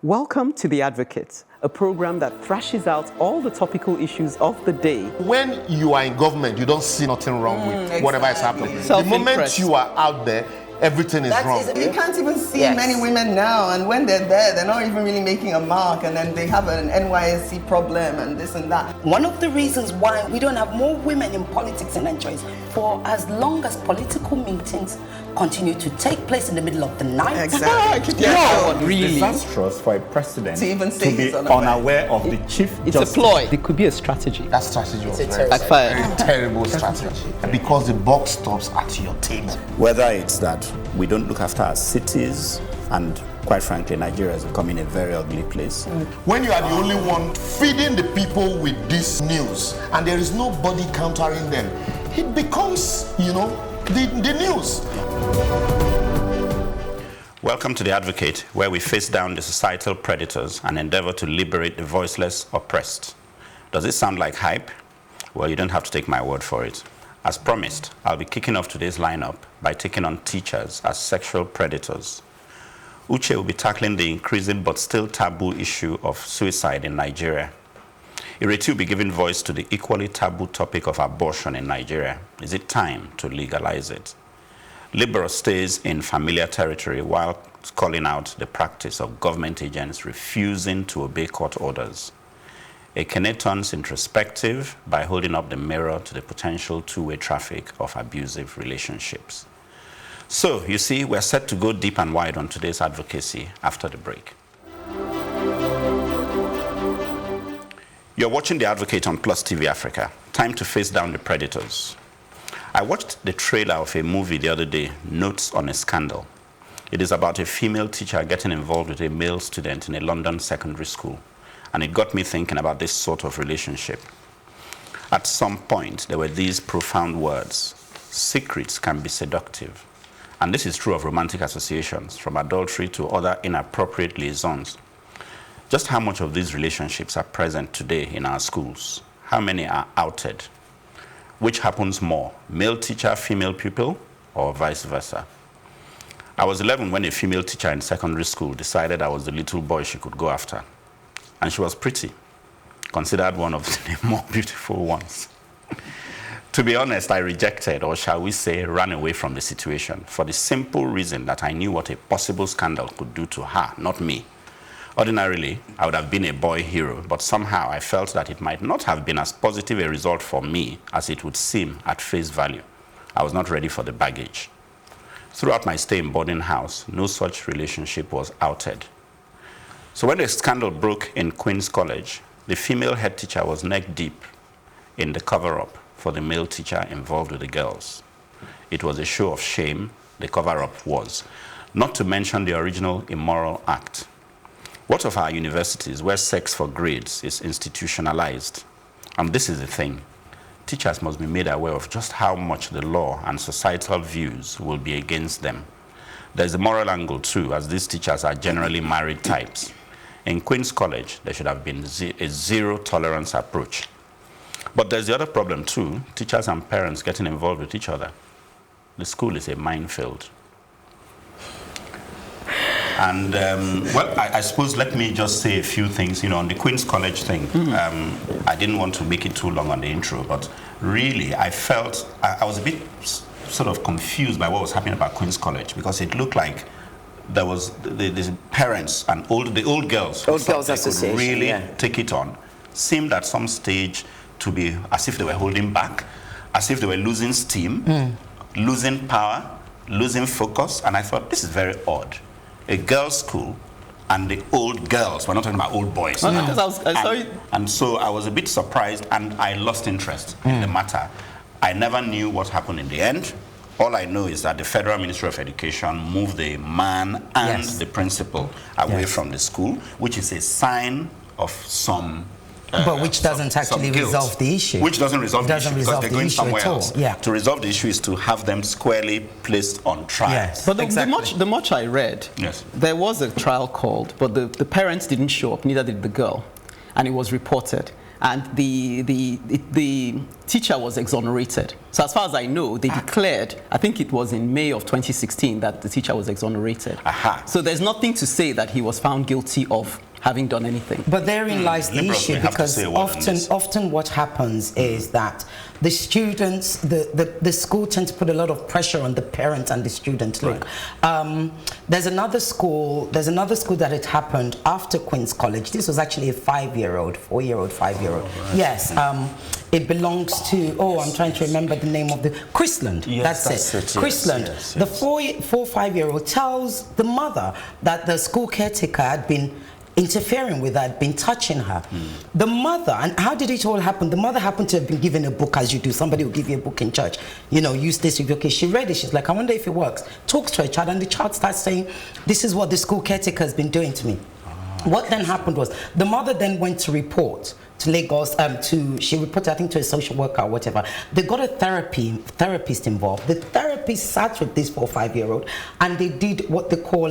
Welcome to The Advocate, a program that thrashes out all the topical issues of the day. When you are in government, you don't see nothing wrong with whatever is happening. The moment you are out there, everything is wrong. You can't even see many women now, and when they're there, they're not even really making a mark, and then they have an NYSC problem and this and that. One of the reasons why we don't have more women in politics in Nigeria is for as long as political meetings continue to take place in the middle of the night. Exactly. Really? Disastrous for a president To even say to be he's unaware. unaware of the chief It's justice. a ploy. It could be a strategy. That strategy was very Backfired. terrible strategy. Because the buck stops at your table. Whether it's that we don't look after our cities, and quite frankly, Nigeria is becoming a very ugly place. When you are the only one feeding the people with this news and there is nobody countering them, it becomes, the news. Welcome to The Advocate, where we face down the societal predators and endeavor to liberate the voiceless oppressed. Does it sound like hype? Well, you don't have to take my word for it. As promised, I'll be kicking off today's lineup by taking on teachers as sexual predators. Uche will be tackling the increasing but still taboo issue of suicide in Nigeria. Ireti will be giving voice to the equally taboo topic of abortion in Nigeria. Is it time to legalize it? Liborous stays in familiar territory while calling out the practice of government agents refusing to obey court orders. Ekene turns introspective by holding up the mirror to the potential two-way traffic of abusive relationships. So, you see, we're set to go deep and wide on today's advocacy after the break. You're watching The Advocate on Plus TV Africa. Time to face down the predators. I watched the trailer of a movie the other day, Notes on a Scandal. It is about a female teacher getting involved with a male student in a London secondary school. And it got me thinking about this sort of relationship. At some point, there were these profound words: secrets can be seductive. And this is true of romantic associations, from adultery to other inappropriate liaisons. Just how much of these relationships are present today in our schools? How many are outed? Which happens more, male teacher, female pupil, or vice versa? I was 11 when a female teacher in secondary school decided I was the little boy she could go after. And she was pretty, considered one of the more beautiful ones. To be honest, I rejected, or shall we say, ran away from the situation for the simple reason that I knew what a possible scandal could do to her, not me. Ordinarily, I would have been a boy hero, but somehow I felt that it might not have been as positive a result for me as it would seem at face value. I was not ready for the baggage. Throughout my stay in boarding house, no such relationship was outed. So when the scandal broke in Queen's College, the female head teacher was neck deep in the cover-up for the male teacher involved with the girls. It was a show of shame, the cover-up was, not to mention the original immoral act. What of our universities where sex for grades is institutionalized? And this is the thing. Teachers must be made aware of just how much the law and societal views will be against them. There's a moral angle too, as these teachers are generally married types. In Queen's College, there should have been a zero-tolerance approach. But there's the other problem too, teachers and parents getting involved with each other. The school is a minefield. And, I suppose let me just say a few things, on the Queen's College thing. I didn't want to make it too long on the intro, but really I felt, I was a bit sort of confused by what was happening about Queen's College, because it looked like there was the parents and the old girls who thought they could really take it on, seemed at some stage to be as if they were holding back, as if they were losing steam, losing power, losing focus, and I thought, this is very odd. A girls' school and the old girls, we're not talking about old boys. And so I was a bit surprised and I lost interest in the matter. I never knew what happened in the end. All I know is that the Federal Ministry of Education moved the man and the principal away from the school, which is a sign of some but which doesn't actually resolve the issue. Which doesn't resolve the issue because they're going somewhere else. Yeah. To resolve the issue is to have them squarely placed on trial. Yes, but the much I read, there was a trial called, but the parents didn't show up, neither did the girl. And it was reported. and the teacher was exonerated. So as far as I know, they declared, I think it was in May of 2016, that the teacher was exonerated. So there's nothing to say that he was found guilty of having done anything. But therein lies the Liborous issue, because often what happens is that the students, the school tend to put a lot of pressure on the parents and the students. Look, there's another school that it happened after Queen's College. This was actually a 4-year-old, 5-year-old. Yes, it belongs to, I'm trying to remember the name of the, Chrisland. Yes, that's it. Yes, Chrisland. yes. The 5-year-old tells the mother that the school caretaker had been interfering with her, had been touching her. The mother, and how did it all happen? The mother happened to have been given a book, as you do. Somebody will give you a book in church. You know, use this with your case. She read it. She's like, I wonder if it works. Talks to her child, and the child starts saying, this is what the school caretaker has been doing to me. What then happened was, the mother then went to report to Lagos, she reported, I think, to a social worker or whatever. They got a therapist involved. The therapist sat with this 4- or 5-year-old, and they did what they call,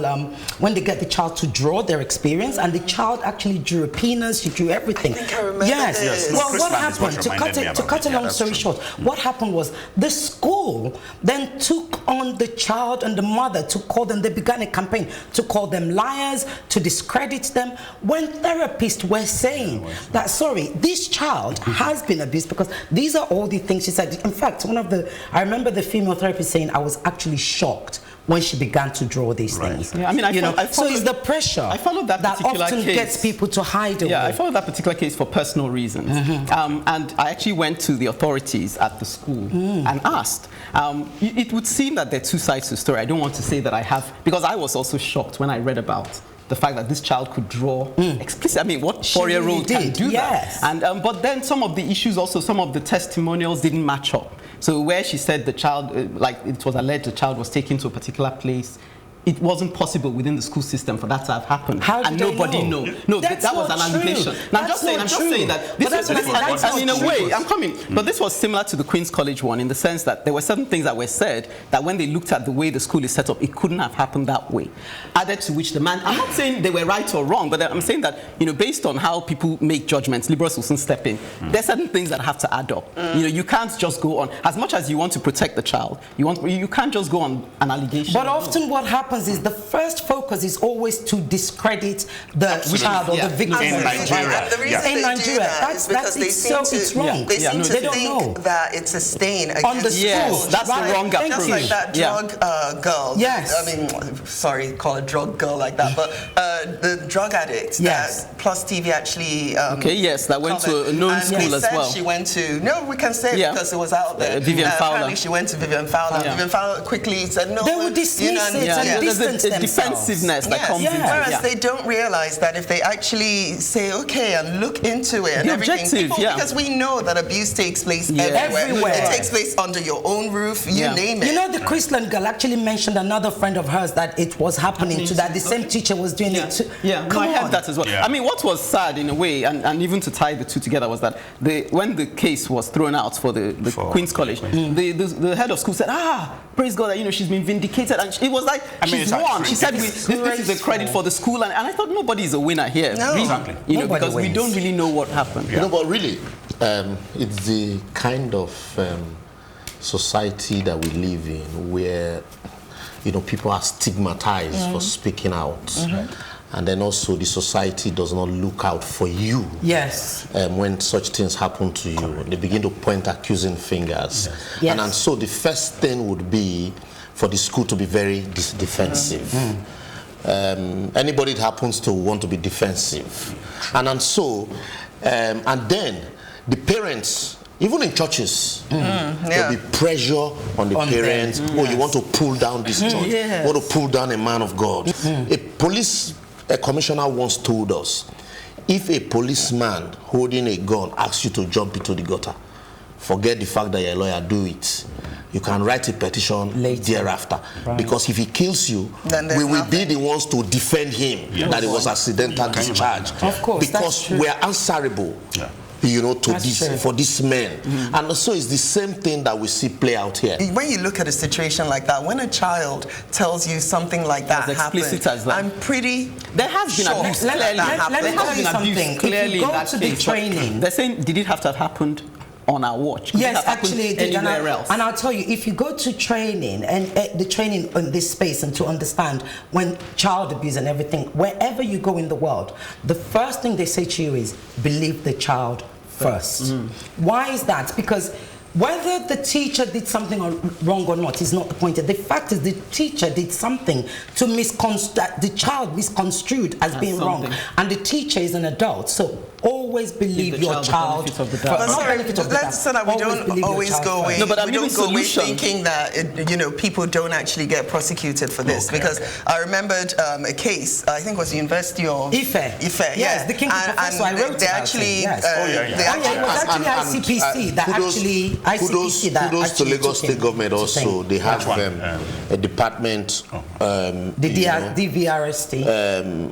when they get the child to draw their experience, and the child actually drew a penis, she drew everything. I think I remember yes. this. Well, what happened, to cut a long story short, what happened was, the school then took on the child and the mother to call them, they began a campaign to call them liars, to discredit them, when therapists were saying that, sorry, this child has been abused, because these are all the things she said. In fact, I remember the female therapist saying, I was actually shocked when she began to draw these things. Yeah, I mean, so it's the pressure I followed that often case. Gets people to hide away. Yeah, I followed that particular case for personal reasons. And I actually went to the authorities at the school and asked. It would seem that there are two sides to the story. I don't want to say that I have, because I was also shocked when I read about the fact that this child could draw explicit. I mean, what 4-year-old can do that? And but then some of the issues, also some of the testimonials didn't match up. So where she said the child, like it was alleged the child was taken to a particular place, it wasn't possible within the school system for that to have happened. How and did nobody they know. know? No, That's that was not an allegation. true. Now I'm That's just saying that this was, and in a way, I'm coming. But this was similar to the Queen's College one, in the sense that there were certain things that were said that when they looked at the way the school is set up, it couldn't have happened that way. Added to which the man, I'm not saying they were right or wrong, but I'm saying that, you know, based on how people make judgments, Liborous will soon step in. There's certain things that have to add up. You know, you can't just go on, as much as you want to protect the child, you can't just go on an allegation. But often what happens is the first focus is always to discredit the child or the victim. In Nigeria. And the reason they do that is because they seem to, it's wrong. They seem to think that it's a stain against the school. Yes, that's the wrong approach. Just like that drug girl. Yes. I mean, sorry, call a drug girl like that, but the drug addict that Plus TV actually that went to a known school as well. She went to, we can say it because it was out there. Vivian Fowler. Apparently she went to Vivian Fowler. Vivian Fowler quickly said no. They would dismiss it and distance themselves. Defensiveness that comes into it. Whereas they don't realize that if they actually say, okay, and look into it and everything, because we know that abuse takes place everywhere. It takes place under your own roof, you name it. You know, the Chrisland girl actually mentioned another friend of hers that it was happening to, that the same teacher was doing it to. I heard that as well. I mean, what was sad in a way, and even to tie the two together, was that when the case was thrown out for the Queen's College, the head of school said, praise God that, you know, she's been vindicated, and it was like, she's won. She said, this is a credit for the school, and I thought nobody is a winner here. No. Really. Exactly. You know, because we don't really know what happened. You know, but really, it's the kind of society that we live in where, you know, people are stigmatized for speaking out. And then also the society does not look out for you. Yes. When such things happen to you, they begin to point accusing fingers. Yes. And so the first thing would be for the school to be very defensive. Anybody it happens to want to be defensive. And so, and then the parents, even in churches, there'll be pressure on the parents. You want to pull down this church. You want to pull down a man of God. A commissioner once told us, if a policeman holding a gun asks you to jump into the gutter, forget the fact that you're a lawyer, do it. You can write a petition thereafter. Because if he kills you, we will be the ones to defend him that it was accidental discharge. Of course, because we are answerable for these men. And so it's the same thing that we see play out here. When you look at a situation like that, when a child tells you something like that happened, I'm pretty there has been abuse. Let me tell you something. Clearly, if you go to the training, they're saying, did it have to have happened on our watch? Yes, actually it did. Anywhere else? And I'll tell you, if you go to training and the training in this space and to understand when child abuse and everything, wherever you go in the world, the first thing they say to you is believe the child first. Why is that? Because whether the teacher did something wrong or not is not the point. The fact is the teacher did something to the child misconstrued as being wrong. And the teacher is an adult. So always believe your child. Let's say that we don't always go away. No, but we don't go away thinking that people don't actually get prosecuted for this. Because I remembered a case. I think it was the University of Ife. Yes, the King Professor. I wrote they actually. It was actually ICPC that actually. Kudos to Lagos State government also. They have a department, DVRST,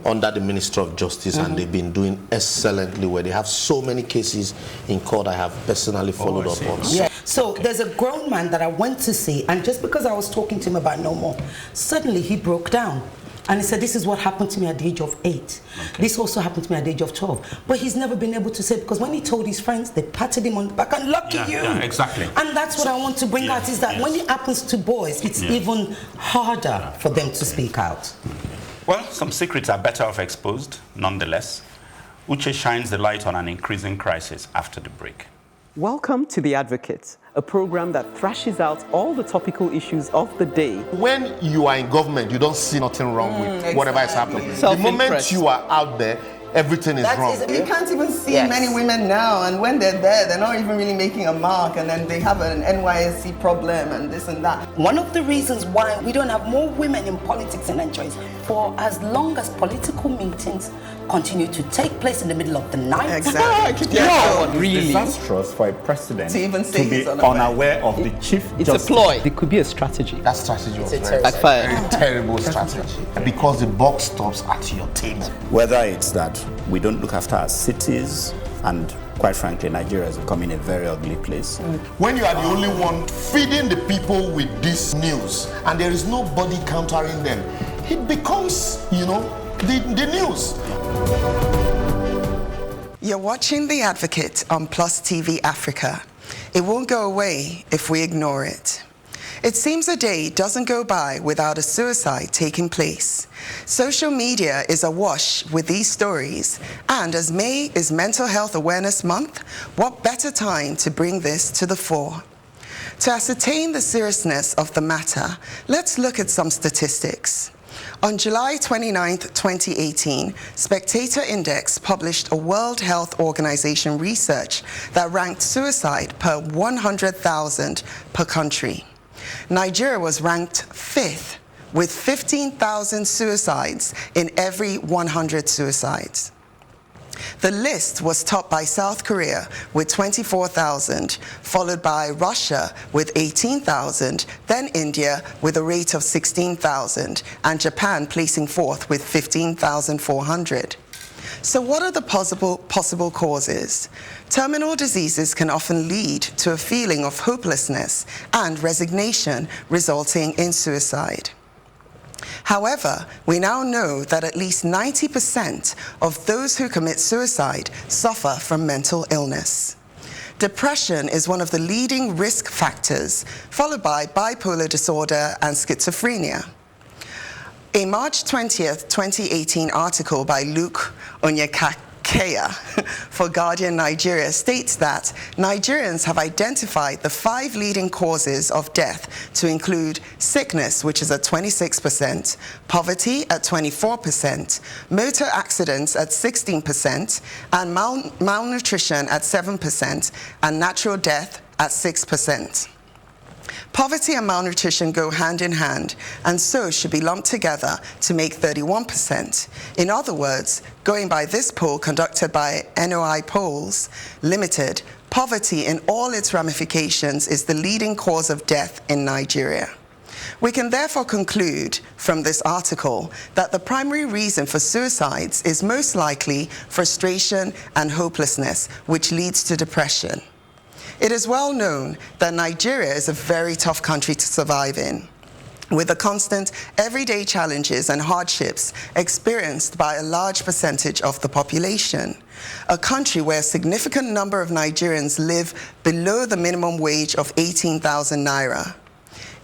under the Ministry of Justice, and they've been doing excellently well. They have so many cases in court I have personally followed up on. Yeah. So there's a grown man that I went to see, and just because I was talking to him about no more, suddenly he broke down. And he said, this is what happened to me at the age of 8. Okay. This also happened to me at the age of 12. But he's never been able to say it, because when he told his friends, they patted him on the back and lucky you. Yeah, exactly. And that's what I want to bring out, is that when it happens to boys, it's even harder for them to speak out. Well, some secrets are better off exposed, nonetheless. Uche shines the light on an increasing crisis after the break. Welcome to The Advocate, a program that thrashes out all the topical issues of the day. When you are in government, you don't see nothing wrong with whatever is happening. The moment you are out there, everything is wrong. You can't even see many women now, and when they're there, they're not even really making a mark, and then they have an NYSC problem and this and that. One of the reasons why we don't have more women in politics in Nigeria is for as long as political meetings continue to take place in the middle of the night. Exactly. Really disastrous for a president to even say be unaware of the chief justice. It's a ploy. It could be a strategy. That strategy was very terrible strategy. Because the buck stops at your table. Whether it's that we don't look after our cities, and quite frankly, Nigeria is becoming a very ugly place. When you are the only one feeding the people with this news, and there is nobody countering them, it becomes, the news. You're watching The Advocate on Plus TV Africa. It won't go away if we ignore it. It seems a day doesn't go by without a suicide taking place. Social media is awash with these stories, and as May is Mental Health Awareness Month, what better time to bring this to the fore? To ascertain the seriousness of the matter, let's look at some statistics. On July 29, 2018, Spectator Index published a World Health Organization research that ranked suicide per 100,000 per country. Nigeria was ranked 5th with 15,000 suicides in every 100 suicides. The list was topped by South Korea with 24,000, followed by Russia with 18,000, then India with a rate of 16,000, and Japan placing 4th with 15,400. So what are the possible causes? Terminal diseases can often lead to a feeling of hopelessness and resignation, resulting in suicide. However, we now know that at least 90% of those who commit suicide suffer from mental illness. Depression is one of the leading risk factors, followed by bipolar disorder and schizophrenia. A March 20th, 2018 article by Luke Onyekakea for Guardian Nigeria states that Nigerians have identified the 5 leading causes of death to include sickness, which is at 26%, poverty at 24%, motor accidents at 16%, and malnutrition at 7%, and natural death at 6%. Poverty and malnutrition go hand in hand, and so should be lumped together to make 31%. In other words, going by this poll conducted by NOI Polls Limited, poverty in all its ramifications is the leading cause of death in Nigeria. We can therefore conclude from this article that the primary reason for suicides is most likely frustration and hopelessness, which leads to depression. It is well known that Nigeria is a very tough country to survive in, with the constant everyday challenges and hardships experienced by a large percentage of the population. A country where a significant number of Nigerians live below the minimum wage of 18,000 naira.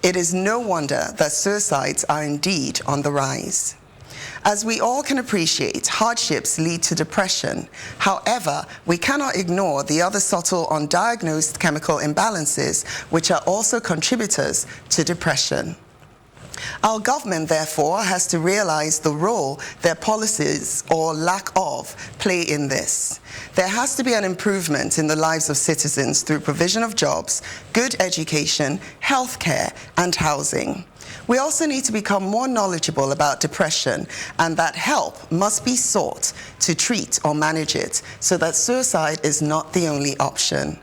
It is no wonder that suicides are indeed on the rise. As we all can appreciate, hardships lead to depression. However, we cannot ignore the other subtle undiagnosed chemical imbalances which are also contributors to depression. Our government, therefore, has to realize the role their policies, or lack of, play in this. There has to be an improvement in the lives of citizens through provision of jobs, good education, healthcare, and housing. We also need to become more knowledgeable about depression, and that help must be sought to treat or manage it so that suicide is not the only option.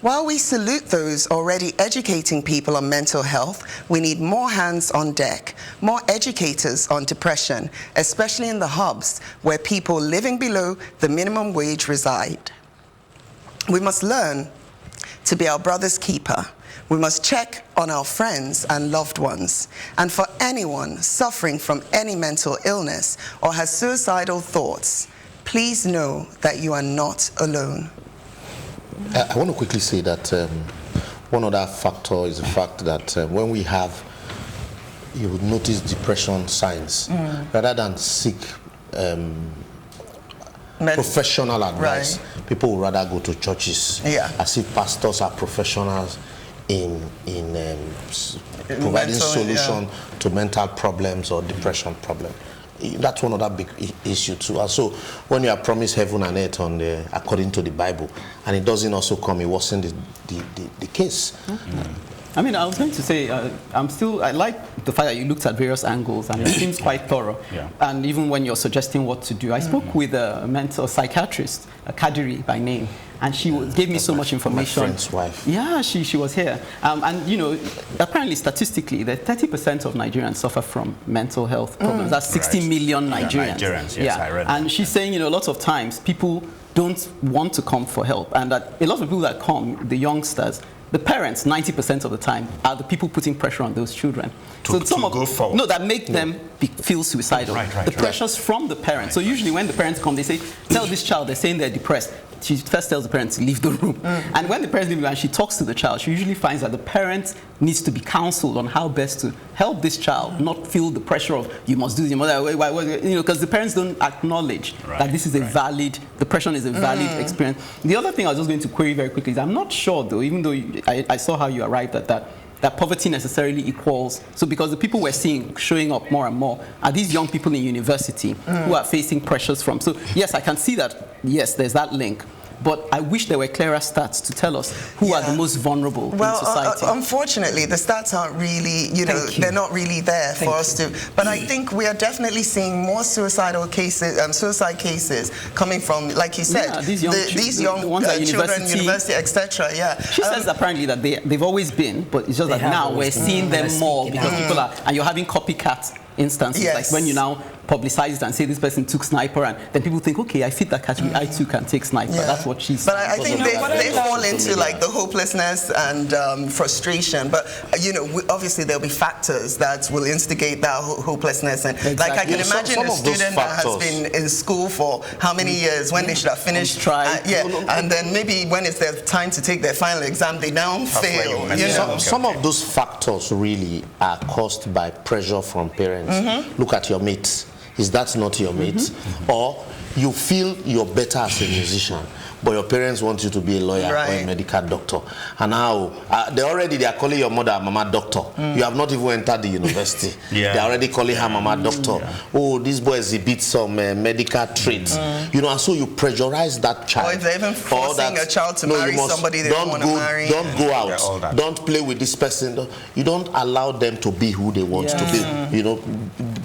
While we salute those already educating people on mental health, we need more hands on deck, more educators on depression, especially in the hubs where people living below the minimum wage reside. We must learn to be our brother's keeper. We must check on our friends and loved ones. And for anyone suffering from any mental illness or has suicidal thoughts, please know that you are not alone. I want to quickly say that one other factor is the fact that when we have, you would notice depression signs, rather than seek professional advice, people would rather go to churches, as if pastors are professionals in providing solution to mental problems or depression problems. That's one other big issue too. And so when you are promised heaven and earth according to the Bible, and it doesn't also come, it wasn't the case. I mean, I was going to say, I like the fact that you looked at various angles, and it seems quite thorough. And even when you're suggesting what to do, I spoke with a mental psychiatrist, Kadiri by name, and she gave me so much information. My friend's wife. Yeah, she was here. And, you know, apparently, statistically, that 30% of Nigerians suffer from mental health problems. That's 60 million Nigerians. Nigerians, yes, I read that. And she's saying, you know, lots of times people don't want to come for help, and that a lot of people that come, the youngsters, the parents, 90% of the time, are the people putting pressure on those children. Go forward. No, that make them feel suicidal. The pressures from the parents. So usually when the parents come, they say, tell this child, they're saying they're depressed. She first tells the parents to leave the room. And when the parents leave and she talks to the child, she usually finds that the parent needs to be counseled on how best to help this child not feel the pressure of, you must do this, because the parents don't acknowledge that this is a valid, depression is a valid experience. The other thing I was just going to query very quickly is, I'm not sure though, even though I saw how you arrived at that poverty necessarily equals, so because the people we're seeing showing up more and more are these young people in university who are facing pressures from, so yes, I can see that, yes, there's that link. But I wish there were clearer stats to tell us who are the most vulnerable in society. Unfortunately, the stats aren't really, they're not really there for us to. But I think we are definitely seeing more suicide cases coming from, like you said, these young children, university, etc. She says apparently that they've always been, but it's just that now we're seeing them more because people are, and you're having copycat instances, like when you now publicize it and say this person took sniper, and then people think, okay, I fit that category, I too can take sniper. That's what she's saying. But I think they fall into like the hopelessness and frustration. But obviously there'll be factors that will instigate that hopelessness. And like I can imagine a student that has been in school for how many years, when they should have finished, and then maybe when it's their time to take their final exam, they now fail. Some of those factors really are caused by pressure from parents. Look at your mates. Is that not your mate? Or you feel you're better as a musician, but your parents want you to be a lawyer or a medical doctor. And now, they are calling your mother Mama Doctor. You have not even entered the university. They're already calling her Mama Doctor. Oh, this boy exhibits some medical traits. And so you pressurize that child. Or if they're even forcing a child to marry somebody they don't want to marry. Don't go out. Don't play with this person. You don't allow them to be who they want to be.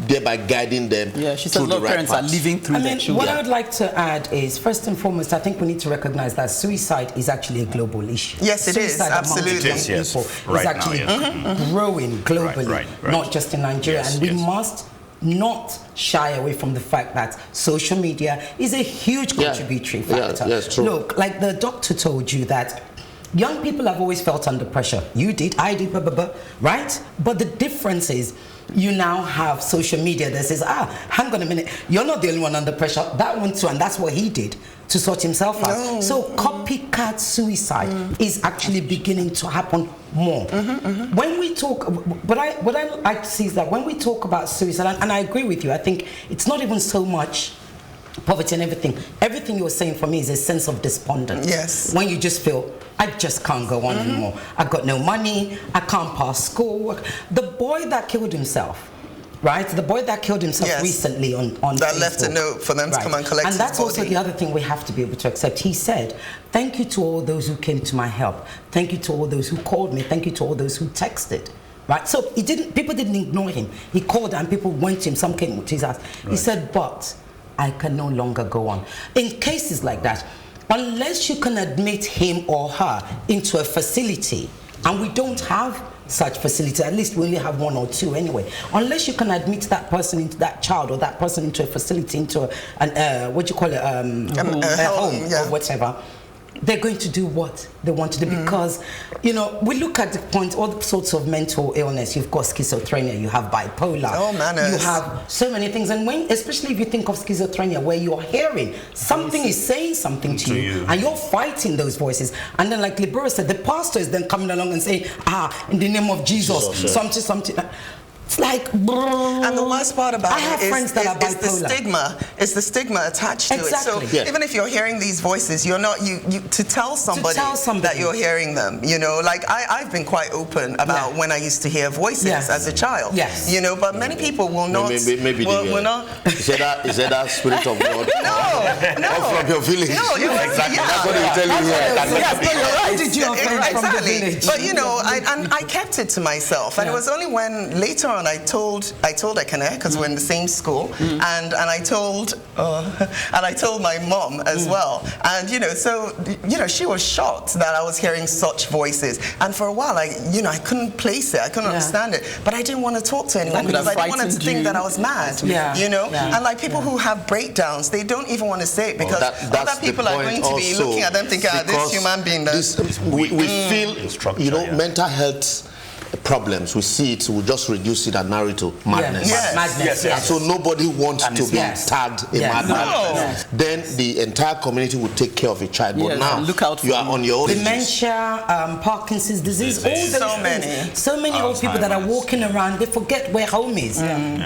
thereby guiding them. Yeah, she says a through lot the of right parents are path. living through their children. What I would like to add is, first and foremost, I think we need to recognize that suicide is actually a global issue. Yes, it is. Suicide among Absolutely. young It is, yes. people Right is now, actually yes. growing globally, Right. not just in Nigeria. Yes, and we yes. must not shy away from the fact that social media is a huge contributory factor. Yes, true. Look, like the doctor told you that young people have always felt under pressure. You did, I did, blah, blah, blah, right? But the difference is you now have social media that says, hang on a minute, you're not the only one under pressure. That one too, and that's what he did to sort himself out. No. So copycat suicide is actually beginning to happen more. When we talk, what I like to see is that when we talk about suicide, and I agree with you, I think it's not even so much poverty and everything you're saying for me is a sense of despondence. Yes. When you just feel, I just can't go on anymore. I got no money, I can't pass school. The boy that killed himself, right? The boy that killed himself Yes. recently on That Facebook. left a note for them to come and collect And that's his also body. the other thing we have to be able to accept. He said, thank you to all those who came to my help. Thank you to all those who called me. Thank you to all those who texted. Right? So people didn't ignore him. He called and people went to him. Some came to his house. He said, but I can no longer go on. In cases like that, unless you can admit him or her into a facility, and we don't have such facility, at least we only have one or two anyway, unless you can admit that person into that child or that person into a facility, into a home or whatever, they're going to do what they want to do because, you know, we look at the point, all sorts of mental illness. You've got schizophrenia, you have bipolar, you have so many things. And when, especially if you think of schizophrenia, where you're hearing something is saying something to you, and you're fighting those voices. And then, like Liborous said, the pastor is then coming along and saying, in the name of Jesus, something. It's like, and the worst part about it is the stigma. It's the stigma attached to it. So even if you're hearing these voices, you're not to tell somebody that you're hearing them. You know, like I've been quite open about when I used to hear voices as a child. Yes. You know, but many people will not. Maybe will not. Is that spirit of God? No. Or from your village? No, you're exactly. That's what they tell you here. Did you from the village? But you know, I kept it to myself, and it was only when later on I told Ekene, because we're in the same school, and I told my mom as well, and you know, so you know, she was shocked that I was hearing such voices, and for a while I couldn't place it, I couldn't understand it, but I didn't want to talk to anyone because I didn't want them to think that I was mad, you know, and like people who have breakdowns, they don't even want to say it because other people are going to be looking at them thinking, this human being we feel, you know, mental health problems, we see it, we just reduce it and narrow it to madness. Madness. And so nobody wants to be tagged a madman. Then the entire community would take care of a child. But now look out for you are on your own. Dementia, Parkinson's disease, all those so many old people that are walking around, they forget where home is.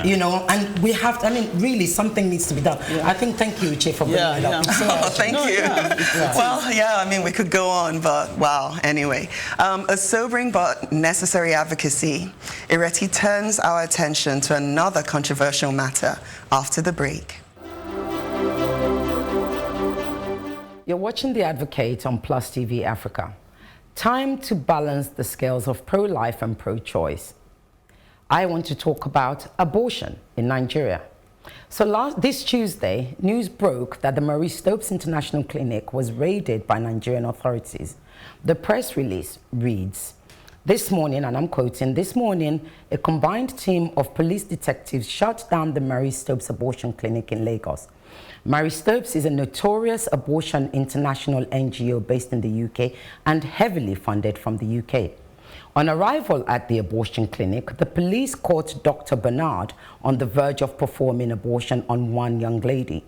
You know, and we have to, I mean, really something needs to be done. I think, thank you, Uche, for bringing it up. Thank you. Well, I mean, we could go on, but wow, anyway. A sobering but necessary advocacy, Ireti turns our attention to another controversial matter after the break. You're watching The Advocate on Plus TV Africa. Time to balance the scales of pro-life and pro-choice. I want to talk about abortion in Nigeria. So this Tuesday, news broke that the Marie Stopes International Clinic was raided by Nigerian authorities. The press release reads, this morning, and I'm quoting, this morning, a combined team of police detectives shut down the Marie Stopes Abortion Clinic in Lagos. Marie Stopes is a notorious abortion international NGO based in the UK and heavily funded from the UK. On arrival at the abortion clinic, the police caught Dr. Bernard on the verge of performing abortion on one young lady.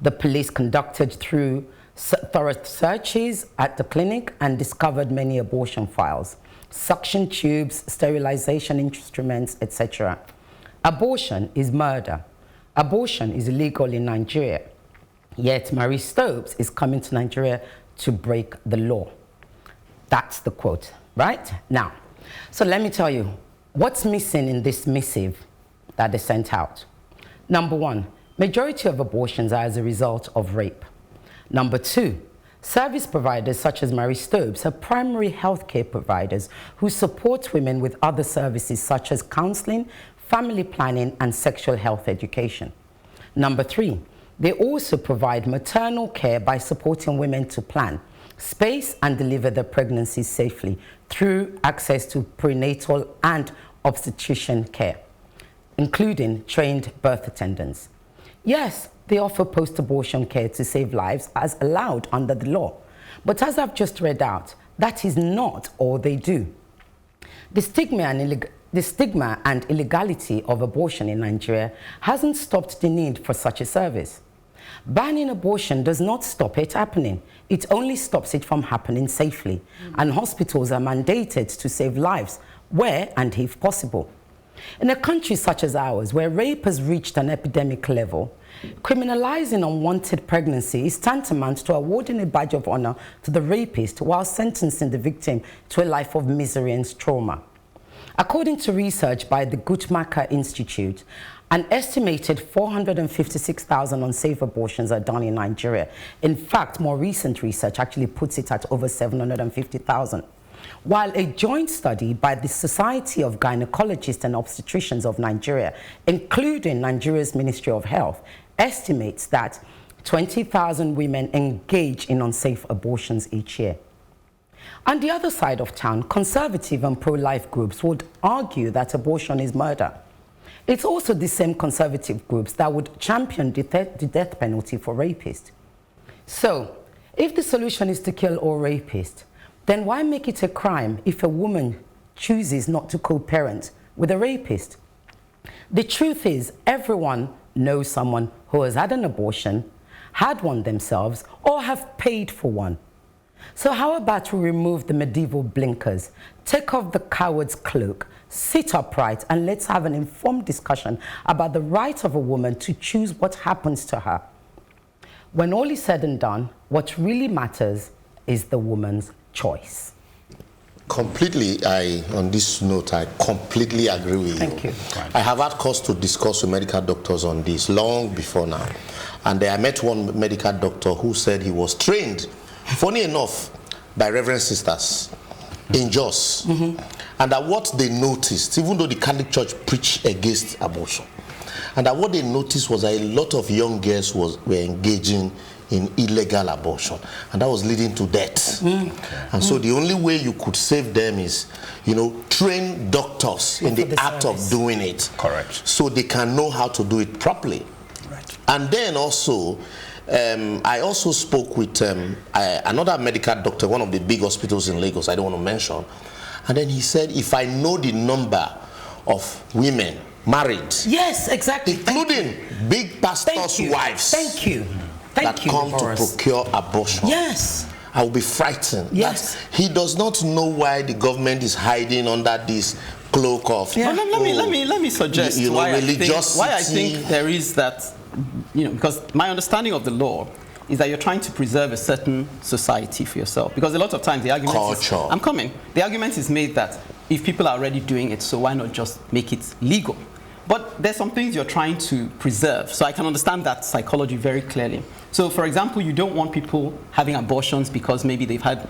The police conducted thorough searches at the clinic and discovered many abortion files, suction tubes, sterilization instruments, etc. Abortion is murder. Abortion is illegal in Nigeria. Yet Marie Stopes is coming to Nigeria to break the law. That's the quote, right? Now, so let me tell you, what's missing in this missive that they sent out? Number one, majority of abortions are as a result of rape. Number two, service providers such as Marie Stopes are primary healthcare providers who support women with other services such as counseling, family planning, and sexual health education. Number 3, they also provide maternal care by supporting women to plan, space, and deliver their pregnancies safely through access to prenatal and obstetrician care, including trained birth attendants. Yes, they offer post-abortion care to save lives as allowed under the law. But as I've just read out, that is not all they do. The stigma and illegality of abortion in Nigeria hasn't stopped the need for such a service. Banning abortion does not stop it happening. It only stops it from happening safely. And hospitals are mandated to save lives where and if possible. In a country such as ours, where rape has reached an epidemic level, criminalizing unwanted pregnancy is tantamount to awarding a badge of honor to the rapist while sentencing the victim to a life of misery and trauma. According to research by the Guttmacher Institute, an estimated 456,000 unsafe abortions are done in Nigeria. In fact, more recent research actually puts it at over 750,000. While a joint study by the Society of Gynecologists and Obstetricians of Nigeria, including Nigeria's Ministry of Health, estimates that 20,000 women engage in unsafe abortions each year. On the other side of town, conservative and pro-life groups would argue that abortion is murder. It's also the same conservative groups that would champion the death penalty for rapists. So, if the solution is to kill all rapists, then why make it a crime if a woman chooses not to co-parent with a rapist? The truth is, everyone knows someone who has had an abortion, had one themselves, or have paid for one. So how about we remove the medieval blinkers, take off the coward's cloak, sit upright, and let's have an informed discussion about the right of a woman to choose what happens to her. When all is said and done, what really matters is the woman's choice. Completely, on this note, I completely agree with you. Thank you. I have had cause to discuss with medical doctors on this long before now. And I met one medical doctor who said he was trained, funny enough, by Reverend Sisters in Jos. And that what they noticed, even though the Catholic Church preached against abortion, and that what they noticed was that a lot of young girls were engaging in illegal abortion, and that was leading to death. And so the only way you could save them is, train doctors in the act of doing it. Correct. So they can know how to do it properly. Right. And then also, I also spoke with another medical doctor, one of the big hospitals in Lagos, I don't want to mention, and then he said, if I know the number of women married, yes, exactly, including big pastors' wives, that come to procure abortion, yes, I will be frightened. Yes. That he does not know why the government is hiding under this cloak of. Yeah. Well, let me suggest why I think there is that. Because my understanding of the law is that you're trying to preserve a certain society for yourself. Because a lot of times the argument is, the argument is made that if people are already doing it, so why not just make it legal? But there's some things you're trying to preserve. So I can understand that psychology very clearly. So for example, you don't want people having abortions because maybe they've had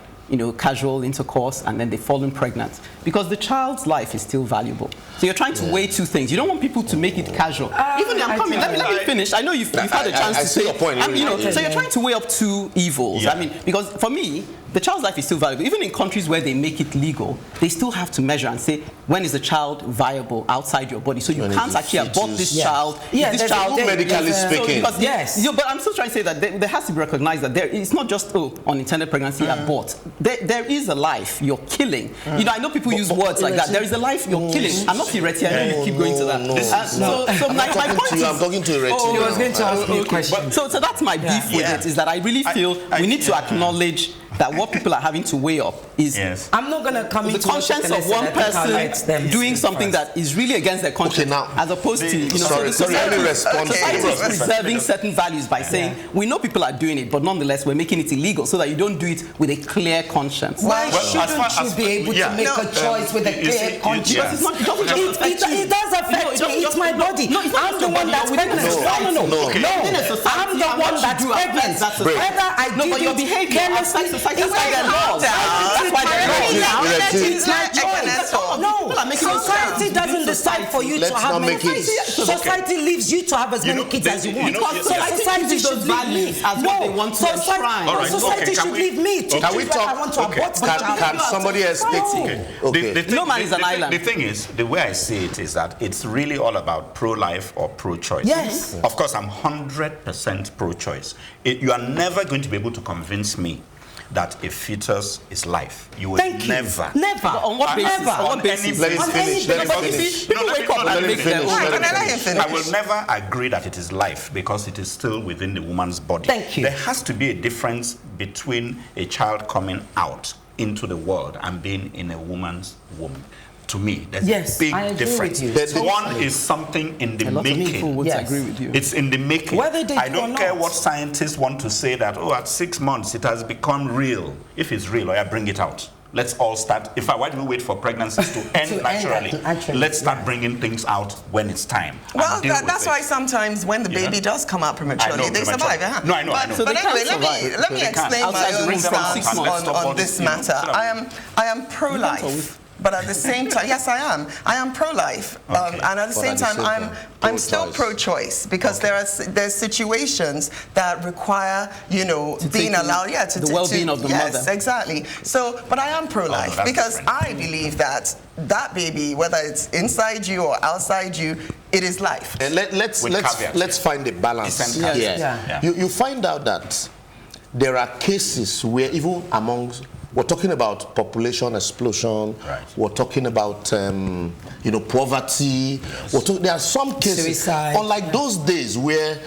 casual intercourse and then they've fallen pregnant, because the child's life is still valuable. So you're trying to weigh two things. You don't want people to make it casual. Let me finish. I know you've had a chance to say your point. So you're trying to weigh up two evils. Yeah. Because for me, the child's life is still valuable. Even in countries where they make it legal, they still have to measure and say, when is the child viable outside your body? So you can't actually abort this child. This child, medically speaking. But I'm still trying to say that there has to be recognized that it's not just unintended pregnancy, abort. There is a life you're killing. I know people use words like that. There is a life you're killing. I'm not Ireti. I know you keep going to that. So my point is, I'm talking to Ireti. He was going to ask me a question. So that's my beef with it, is that I really feel we need to acknowledge that what people are having to weigh up is I'm not going to come into the conscience of one person doing something that is really against their conscience, as opposed to sorry, let me respond. Society is preserving certain values by saying we know people are doing it, but nonetheless we're making it illegal so that you don't do it with a clear conscience. Why shouldn't you be able to make a choice with a clear conscience? It does affect me. It's my body. I'm the one that's pregnant. No. I'm the one that's pregnant. Whether I did it carelessly That's why there are laws. That's why there are laws. No, society doesn't decide for you to have many kids. Society leaves you to have as many kids as you want. Society should leave me. No, society should leave me to choose what I want to abort my child. Can somebody else take it? No man is an island. The thing is, the way I see it is that it's really all about pro-life or pro-choice. Yes. Of course, I'm 100% pro-choice. You are never going to be able to convince me that a fetus is life. You will never. Never. On what basis? On what basis? Let him finish. I will never agree that it is life because it is still within the woman's body. Thank you. There has to be a difference between a child coming out into the world and being in a woman's womb. To me, there's a big difference. One is something in the making. Would agree with you. It's in the making. Whether they I don't care what scientists want to say that, at 6 months it has become real. If it's real, bring it out. Let's all start. Why do we wait for pregnancies to end naturally? Let's start bringing things out when it's time. Well, that's why sometimes when the baby does come out prematurely, they survive. No, I know. But anyway, let me explain my own stance on this matter. I am pro-life. But at the same time, yes, I am. I am pro-life, and at the same time, I'm still pro-choice because there's situations that require, being allowed, the well-being of the mother. Yes, exactly. So, but I am pro-life because I believe that baby, whether it's inside you or outside you, it is life. Let's find a balance here. Yeah. You find out that there are cases where even amongst we're talking about population explosion. Right. We're talking about poverty. Yes. There are some cases, suicide. unlike those days where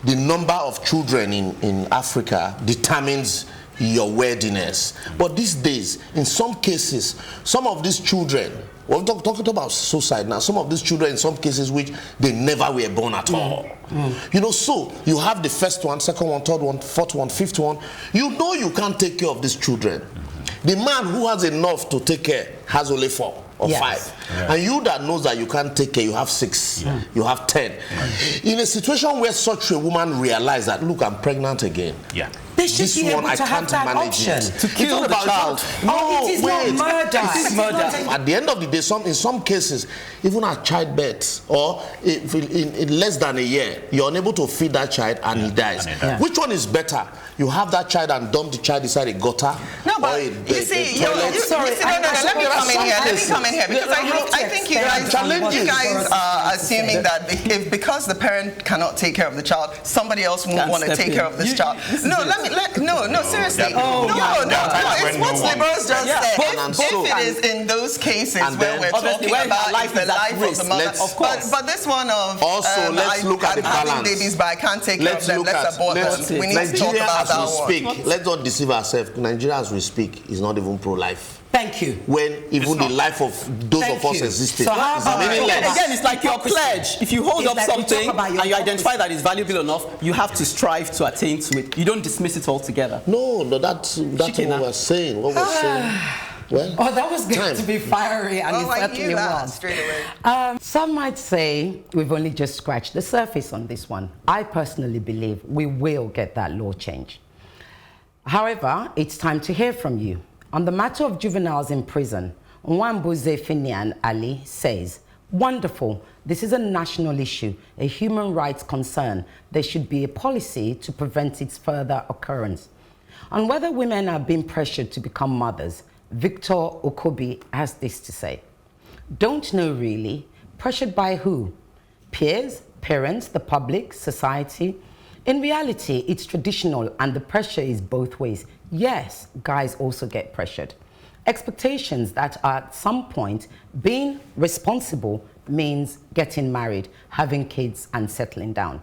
the number of children in Africa determines your worthiness. But these days, in some cases, some of these children, we're talking about suicide now, some of these children in some cases which they never were born at all. So you have the first one, second one, third one, fourth one, fifth one. You can't take care of these children. The man who has enough to take care has only 4 or 5. Yeah. And you that knows that you can't take care, you have 6, you have 10. In a situation where such a woman realizes that, look, I'm pregnant again. Yeah. They should be able to have that option. To kill the child. No, it is not murder. It is murder. At the end of the day, in some cases, even at childbirth or in less than a year, you're unable to feed that child and he dies. Which one is better? You have that child and dump the child inside a gutter? No, but let me come in here because I think you guys are assuming that because the parent cannot take care of the child, somebody else won't want to take care of this child. No, seriously. It's what Liborous just said. If it is in those cases where we're talking about the life of the mother, but this one of also let's look at the balance. Babies, but I can't take care of them. Let's abort them. We need to talk about that one. Let's not deceive ourselves. Nigeria, as we speak, is not even pro-life. Thank you. When even the life of those of us existed. So how about again, it's like your pledge. If you hold up something and you identify that it's valuable enough, you have to strive to attain to it. You don't dismiss it altogether. No, that's what we're saying. What we're saying. Well, that was going to be fiery, and it certainly was. Straight away. Some might say we've only just scratched the surface on this one. I personally believe we will get that law change. However, it's time to hear from you. On the matter of juveniles in prison, Nwambuze Finian Ali says, wonderful, this is a national issue, a human rights concern. There should be a policy to prevent its further occurrence. On whether women are being pressured to become mothers, Victor Okobi has this to say. Don't know really. Pressured by who? Peers, parents, the public, society? In reality, it's traditional and the pressure is both ways. Yes, guys also get pressured. Expectations that at some point being responsible means getting married, having kids and settling down.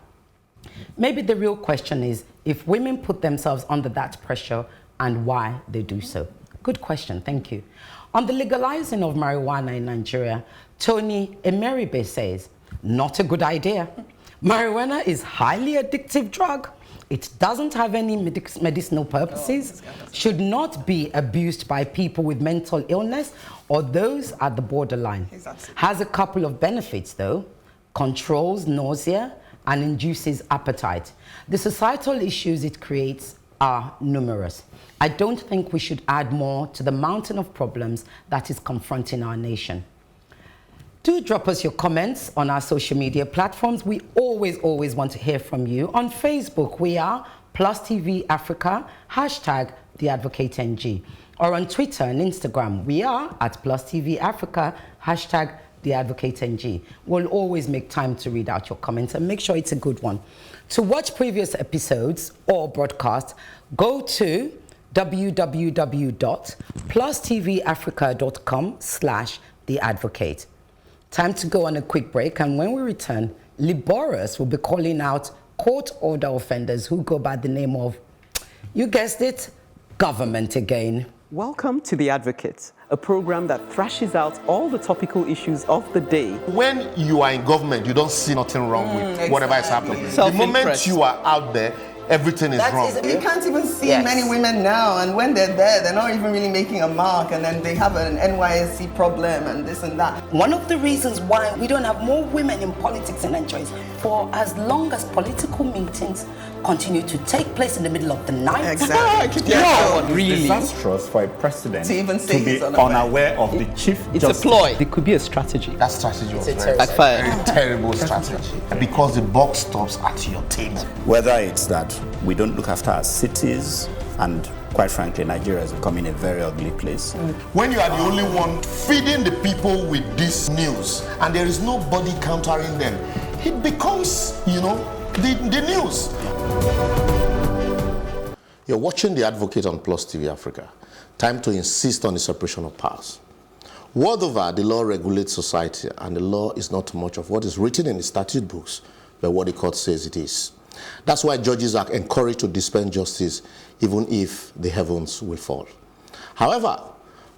Maybe the real question is if women put themselves under that pressure and why they do so. Good question, thank you. On the legalizing of marijuana in Nigeria, Tony Emeribe says, not a good idea. Marijuana is highly addictive drug. It doesn't have any medicinal purposes, should not be abused by people with mental illness or those at the borderline. Has a couple of benefits though, controls nausea and induces appetite. The societal issues it creates are numerous. I don't think we should add more to the mountain of problems that is confronting our nation. Do drop us your comments on our social media platforms. We always want to hear from you. On Facebook, we are Plus TV Africa, #TheAdvocateNG. Or on Twitter and Instagram, we are at Plus TV Africa, #TheAdvocateNG. We'll always make time to read out your comments and make sure it's a good one. To watch previous episodes or broadcasts, go to www.plustvafrica.com/theadvocate. Time to go on a quick break, and when we return, Liborous will be calling out court order offenders who go by the name of, you guessed it, government again. Welcome to The Advocate, a program that thrashes out all the topical issues of the day. When you are in government, you don't see nothing wrong with whatever is happening. The moment you are out there, everything is wrong. You can't even see many women now, and when they're there, they're not even really making a mark, and then they have an NYSC problem and this and that. One of the reasons why we don't have more women in politics in Nigeria is for as long as political meetings continue to take place in the middle of the night. Exactly. Really disastrous for a president to even say be unaware of the chief It's justice. a ploy. It could be a strategy. That strategy was very terrible strategy, because the buck stops at your table. Whether it's that we don't look after our cities, and quite frankly, Nigeria is becoming a very ugly place. When you are the only one feeding the people with this news, and there is nobody countering them, it becomes, the news. You're watching The Advocate on Plus TV Africa. Time to insist on the separation of powers. World over, the law regulates society, and the law is not much of what is written in the statute books, but what the court says it is. That's why judges are encouraged to dispense justice, even if the heavens will fall. However,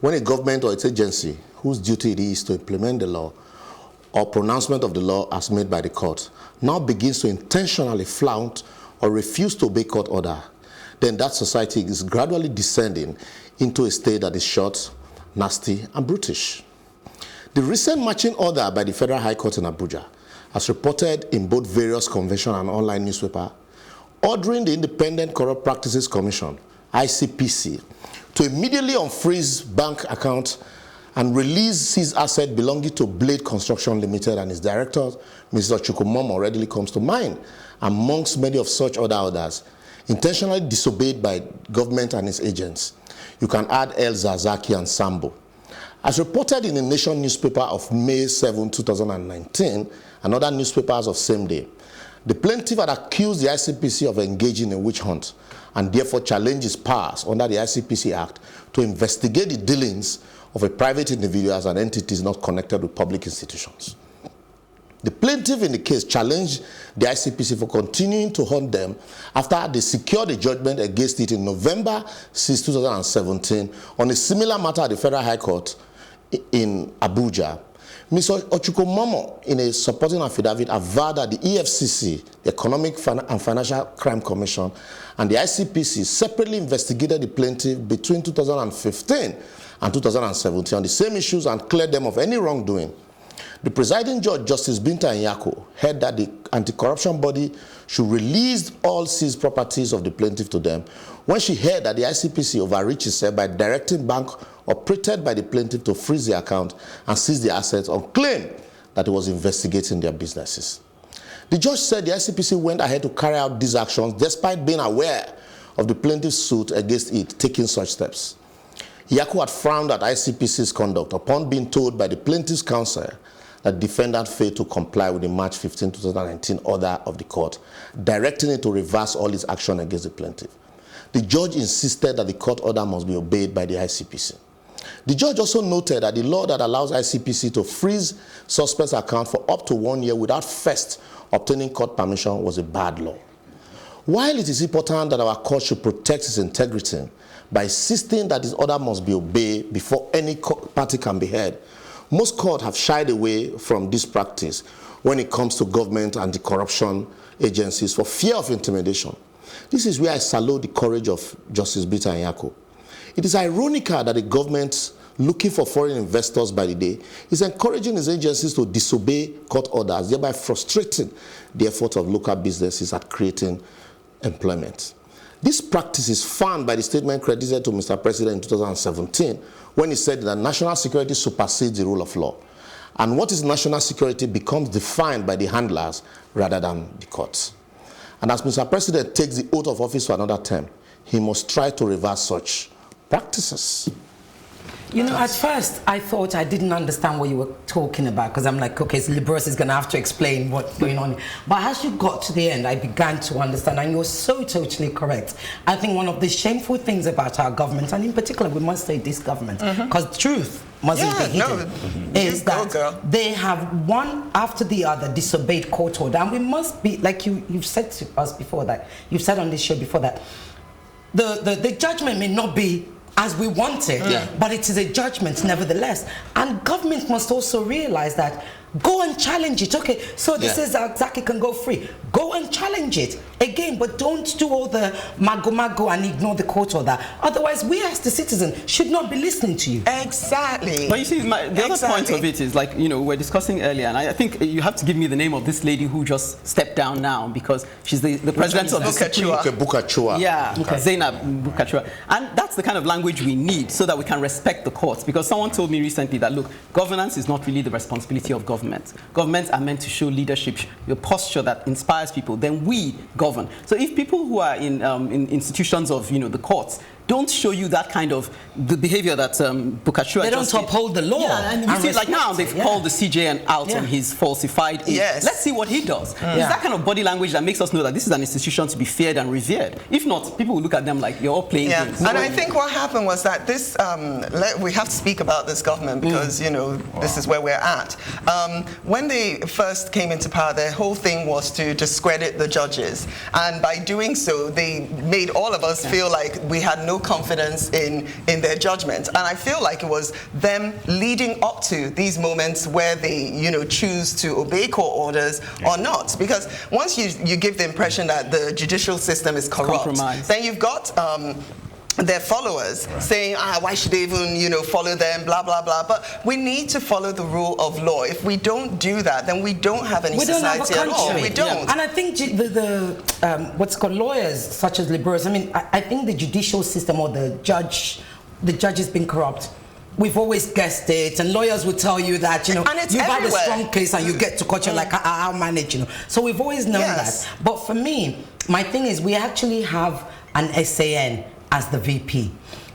when a government or its agency, whose duty it is to implement the law, or pronouncement of the law as made by the court, now begins to intentionally flout or refuse to obey court order, then that society is gradually descending into a state that is short, nasty, and brutish. The recent marching order by the Federal High Court in Abuja, as reported in both various conventional and online newspapers, ordering the Independent Corrupt Practices Commission, ICPC, to immediately unfreeze bank accounts and release his asset belonging to Blade Construction Limited and its director, Mr. Chuka, readily comes to mind, amongst many of such other orders, intentionally disobeyed by government and its agents. You can add El Zazaki and Sambo. As reported in the Nation newspaper of May 7, 2019, and other newspapers of same day, the plaintiff had accused the ICPC of engaging in a witch hunt and therefore challenged his powers under the ICPC Act to investigate the dealings of a private individuals and entities not connected with public institutions. The plaintiff in the case challenged the ICPC for continuing to hunt them after they secured a judgment against it in November 6, 2017 on a similar matter at the Federal High Court in Abuja. Mr. Chuka, in a supporting affidavit, averred that the EFCC, the Economic and Financial Crime Commission, and the ICPC separately investigated the plaintiff between 2015 and 2017 on the same issues and cleared them of any wrongdoing. The presiding judge, Justice Binta Nyako, heard that the anti-corruption body should release all seized properties of the plaintiff to them when she heard that the ICPC overreached itself by directing bank operated by the plaintiff to freeze the account and seize the assets on claim that it was investigating their businesses. The judge said the ICPC went ahead to carry out these actions despite being aware of the plaintiff's suit against it taking such steps. Nyako had frowned at ICPC's conduct upon being told by the plaintiff's counsel that the defendant failed to comply with the March 15, 2019 order of the court, directing it to reverse all its action against the plaintiff. The judge insisted that the court order must be obeyed by the ICPC. The judge also noted that the law that allows ICPC to freeze suspects' account for up to 1 year without first obtaining court permission was a bad law. While it is important that our court should protect its integrity by insisting that this order must be obeyed before any party can be heard, most courts have shied away from this practice when it comes to government and the corruption agencies for fear of intimidation. This is where I salute the courage of Justice Binta Nyako. It is ironical that the government, looking for foreign investors by the day, is encouraging its agencies to disobey court orders, thereby frustrating the effort of local businesses at creating employment. This practice is found by the statement credited to Mr. President in 2017 when he said that national security supersedes the rule of law. And what is national security becomes defined by the handlers rather than the courts. And as Mr. President takes the oath of office for another term, he must try to reverse such practices. You know, at first, I thought I didn't understand what you were talking about, because I'm like, okay, so Liborous is going to have to explain what's going on. But as you got to the end, I began to understand, and you're so totally correct. I think one of the shameful things about our government, and in particular, we must say this government, because truth mustn't be hidden, is that they have one after the other disobeyed court order. And we must be, like you've said to us before that, you've said on this show before that, the judgment may not be as we want it, but it is a judgment nevertheless. And government must also realize that, go and challenge it. Okay, so this is Zaki can go free. Go and challenge it again, but don't do all the mago and ignore the court order. Otherwise, we as the citizen should not be listening to you. Exactly. But you see, the other point of it is, like, you know, we're discussing earlier, and I think you have to give me the name of this lady who just stepped down now, because she's the president of the Supreme. Bukachua. Yeah, Zainab Bukachua. And that's the kind of language we need so that we can respect the courts. Because someone told me recently that, look, governance is not really the responsibility of government. Governments are meant to show leadership, your posture that inspires people. Then we govern. So if people who are in institutions of, you know, the courts don't show you that kind of the behavior that Bukachua, they don't uphold the law. Yeah, and you see, like now they've called the CJN out on his falsified aid. Let's see what he does. It's that kind of body language that makes us know that this is an institution to be feared and revered. If not, people will look at them like you're all playing games. And I think what happened was that this, we have to speak about this government because, you know, this is where we're at. When they first came into power, their whole thing was to discredit the judges. And by doing so, they made all of us feel like we had no confidence in their judgment. And I feel like it was them leading up to these moments where they, you know, choose to obey court orders or not. Because once you give the impression that the judicial system is corrupt, then you've got their followers saying, why should they even, you know, follow them, blah, blah, blah. But we need to follow the rule of law. If we don't do that, then we don't have any society at all. We don't. And I think what's called lawyers, such as Liborous, I mean, I think the judicial system or the judge has been corrupt. We've always guessed it, and lawyers will tell you that, you know, you've had a strong case and you get to court, you're like, I'll manage, you know. So we've always known that. But for me, my thing is, we actually have an SAN as the VP.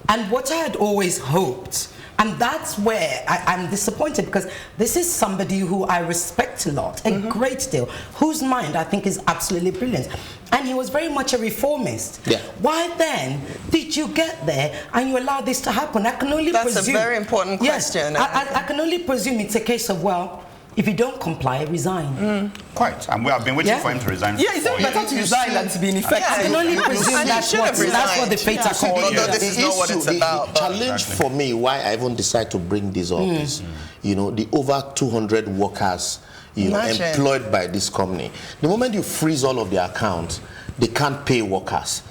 And what I had always hoped, and that's where I'm disappointed, because this is somebody who I respect a lot, a great deal, whose mind I think is absolutely brilliant. And he was very much a reformist. Why then did you get there and you allow this to happen? I can only presume. That's a very important question. I can only presume it's a case of, well, if you don't comply, resign. Quite. And we have been waiting for him to resign. Yeah, it's better to resign than to be ineffective. I can only presume that's what the fate are called. Although this is not what it's about. The challenge for me, why I even decided to bring this up is, you know, the over 200 workers, you know, employed by this company. The moment you freeze all of their accounts, they can't pay workers.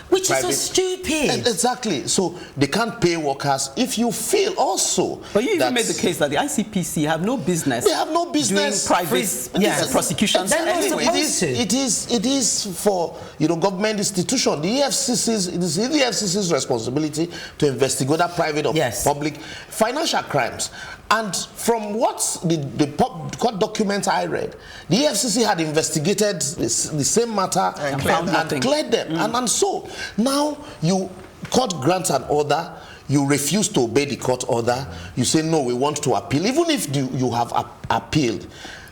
Which is so stupid. Exactly. So they can't pay workers. If you feel also, but you even made the case that the ICPC have no business. They have no business doing private prosecutions. Anyway, it is for, you know, government institution. The EFCC's responsibility to investigate whether private or public financial crimes. And from what the court documents I read, the EFCC had investigated the same matter and cleared them. And so now court grants an order, you refuse to obey the court order, you say, no, we want to appeal. Even if you have appealed,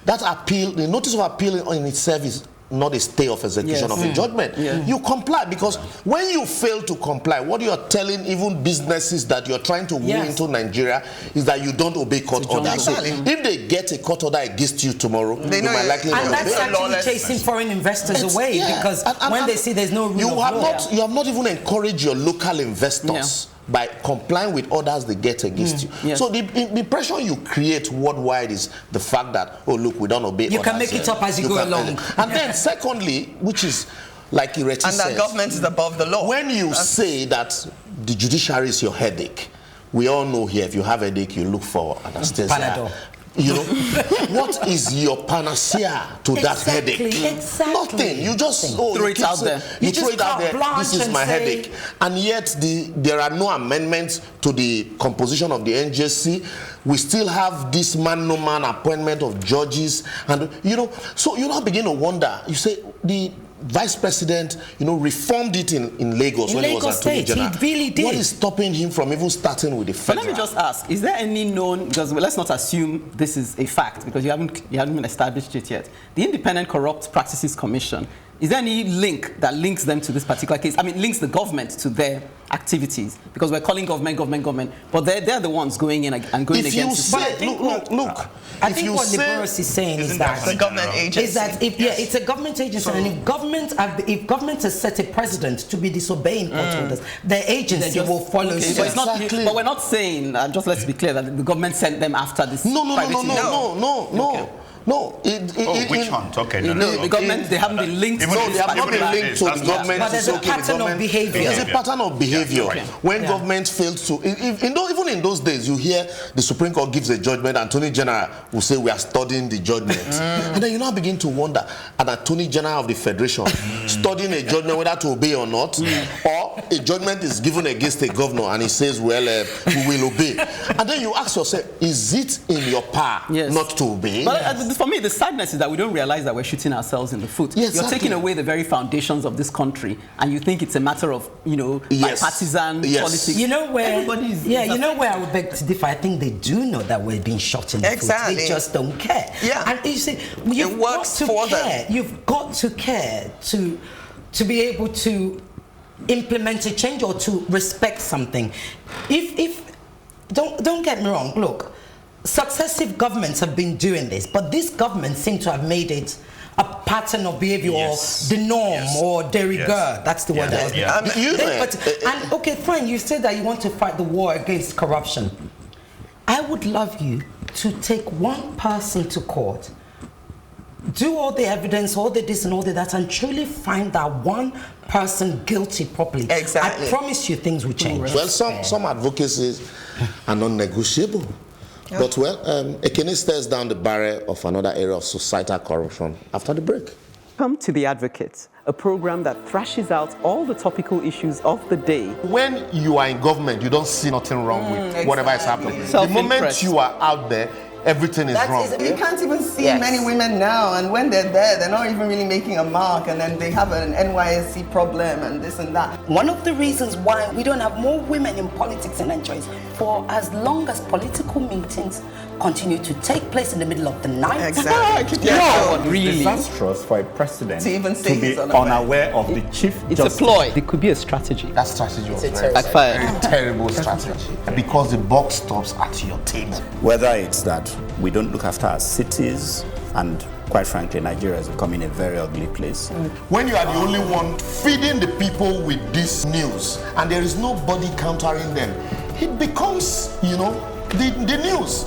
that appeal, the notice of appeal in itself is not a stay of execution of a judgment. You comply, because when you fail to comply, what you are telling even businesses that you're trying to woo into Nigeria is that you don't obey court orders. So if they get a court order against you tomorrow, they might likely not obey. And that's actually chasing foreign investors away, because when they see there's no rule of law. You have not even encouraged your local investors by complying with orders they get against you. So the impression you create worldwide is the fact that, oh, look, we don't obey orders. You can make it up as you go along. And then secondly, which is like Ireti says, and that government is above the law. When you say that the judiciary is your headache, we all know here, if you have a headache, you look for anesthesia, You know, what is your panacea to that headache? Exactly. Nothing. You just throw it out there. You throw it out there. This is my headache, and yet there are no amendments to the composition of the NJC. We still have this man-no-man appointment of judges, and you know, so you now begin to wonder. You say the Vice President, you know, reformed it in Lagos when he was Attorney General. He really did. What is stopping him from even starting with the federal? But let me just ask: is there any known? Because let's not assume this is a fact, because you haven't even established it yet. The Independent Corrupt Practices Commission. Is there any link that links them to this particular case? I mean, links the government to their activities, because we're calling government, but they're the ones going in and going if against. You say, look. I think what Liborous is saying is that the government agency. Is that it's a government agency, so, and if government has set a precedent to be disobeying court orders, the agency will follow suit. But, but we're not saying. Just let's be clear that the government sent them after this. No. No, which one? Okay, the government, they haven't been linked. No, they have not been linked to the government. But there's a pattern of behavior. There's a pattern of behavior. When government fails to, even in those days, you hear the Supreme Court gives a judgment, Attorney General will say, we are studying the judgment. And then you now begin to wonder, an Attorney General of the Federation studying a judgment whether to obey or not, or a judgment is given against a governor and he says, well, we will obey. And then you ask yourself, is it in your power not to obey? But for me, the sadness is that we don't realize that we're shooting ourselves in the foot. Yes, You're taking away the very foundations of this country, and you think it's a matter of, bipartisan politics. You know where? You know where I would beg to differ. I think they do know that we're being shot in the foot. They just don't care. Yeah. And you see, you've got to care. You've got to care to be able to implement a change or to respect something. If don't get me wrong. Look. Successive governments have been doing this, but this government seems to have made it a pattern of behavior or the norm or de rigueur. That's the word. And okay, fine, you say that you want to fight the war against corruption. I would love you to take one person to court, do all the evidence, all the this and all the that, and truly find that one person guilty properly. Exactly. I promise you things will change. Well, some advocacies are non-negotiable. But Ekene stares down the barrel of another area of societal corruption after the break. Welcome to The Advocate, a program that thrashes out all the topical issues of the day. When you are in government, you don't see nothing wrong with whatever is happening. The moment you are out there, everything is wrong. You can't even see many women now, and when they're there, they're not even really making a mark, and then they have an NYSC problem and this and that. One of the reasons why we don't have more women in politics in Nigeria is for as long as political meetings continue to take place in the middle of the night. Exactly. Really disastrous for a president to even say be unaware of the chief justice. It's a ploy. It could be a strategy. That strategy was very terrible strategy. Because the buck stops at your table. Whether it's that we don't look after our cities, and quite frankly, Nigeria is becoming a very ugly place. When you are the only one feeding the people with this news, and there is nobody countering them, it becomes, the news.